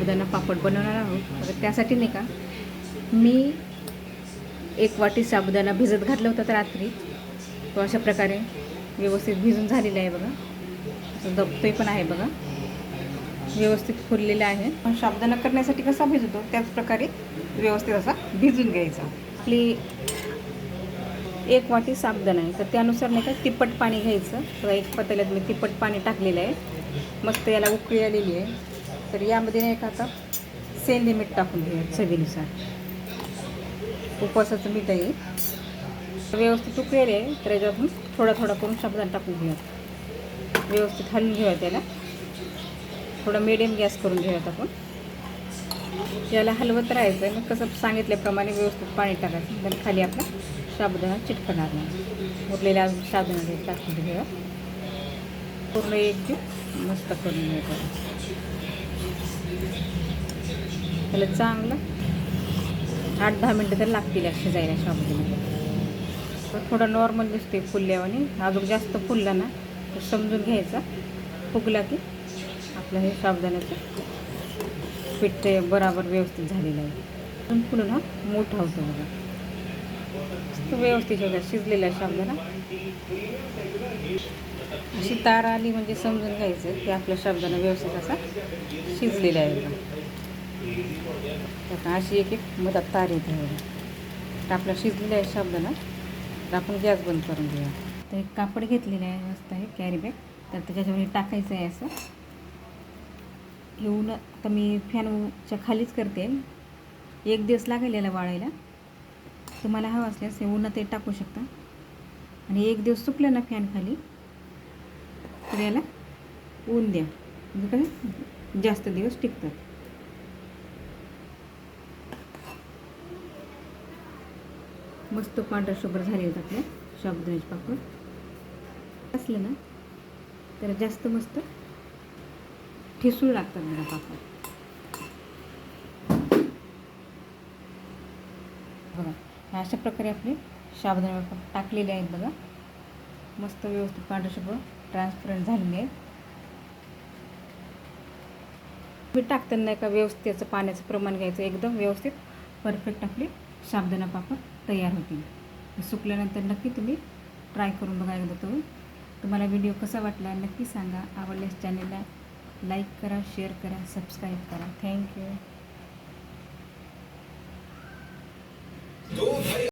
साबुदाणा पापड बनवणार आहोत. तर त्यासाठी नाही का मी 1 वाटी साबुदाणा भिजत घातला होता तर रात्री. तो अशा प्रकारे व्यवस्थित भिजून झालेला आहे बघा. असं दबतोय पण आहे बघा, व्यवस्थित फुललेला आहे. साबुदाणा करण्यासाठी कसा भिजतो त्याच प्रकारे व्यवस्थित असा भिजून घ्यायचा. आपली 1 वाटी साबुदाणा आहे तर त्यानुसार नाही का तिप्पट पाणी घ्यायचं. तर एक पातेल्यात मी तिप्पट पाणी टाकलेलं आहे. मस्त याला उकळी आलेली आहे. तर यामध्ये नाही का आता सेंधे मीठ टाकून घेऊया चवीनुसार. उपवासाचं मीठ आहे. व्यवस्थित उकळले आहे तर याच्यातून थोडा थोडा करून साबुदाणा टाकून घेऊया. व्यवस्थित हलवून घेऊया त्याला. थोडा मिडियम गॅस करून घेऊयात आपण. याला हलवत राहायचं आहे. मग कसं सांगितल्याप्रमाणे व्यवस्थित पाणी टाकायचं. तर खाली आपला साबुदाणा चिटकणार नाही. उरलेल्या साबुदाणा टाकून घेऊया. पूर्ण एकजीव मस्त करून घ्यायचं. त्याला चांगलं 8-10 मिनटं तर लागतील शिजायला साबुदाणा. तर थोडा नॉर्मल दिसते फुलल्यावानी. अजून जास्त फुलला ना तर समजून घ्यायचा. फुगला की आपलं हे साबुदाण्याचं पीठ बराबर व्यवस्थित झालेलं आहे. फुलून हा मोठा होतो बघा. व्यवस्थित होता शिजलेला साबुदाणा. अशी तार आली म्हणजे समजून घ्यायचं की आपला साबुदाणा व्यवस्थित असा शिजलेला आहे. आता अशी एक मधात तार येते बघा. तर आपला शिजलेला आहे साबुदाणा. तर आपण गॅस बंद करून घेऊया. तर एक कापड घेतलेलं आहे मस्त आहे कॅरी बॅग. तर त्याच्यावर टाकायचं आहे असं. येऊन आता मी फॅनच्या खालीच करते. 1 दिवस लागेल याला वाळायला. तुम्हाला हवं असल्यास हे उन्हात ते टाकू शकता. आणि 1 दिवस सुकलं ना फॅन खाली तर याला ऊन द्या. म्हणजे काय जास्त दिवस टिकतात. मस्त पांढरा शुभ्र झाले आहेत आपल्या साबुदाण्याचे पापड. असलं ना तर जास्त मस्त ठिसूळ लागतात मला पापड. बघा अशा प्रकारे आपले साबुदाणा पापड टाकलेले आहेत बघा. मस्त व्यवस्थित पांढरे शुभ्र ट्रान्सपरंट झालेले आहेत. मी टाकताना नाही का व्यवस्थित त्याचं पाण्याचं प्रमाण घ्यायचं. एकदम व्यवस्थित परफेक्ट आपले साबुदाणा पापड तयार होतील. सुकल्यानंतर नक्की तुम्ही ट्राय करून बघा एकदा. तुम्हाला व्हिडिओ कसा वाटला नक्की सांगा. आवडल्यास चॅनलला लाईक करा, शेअर करा, सबस्क्राईब करा. थँक्यू.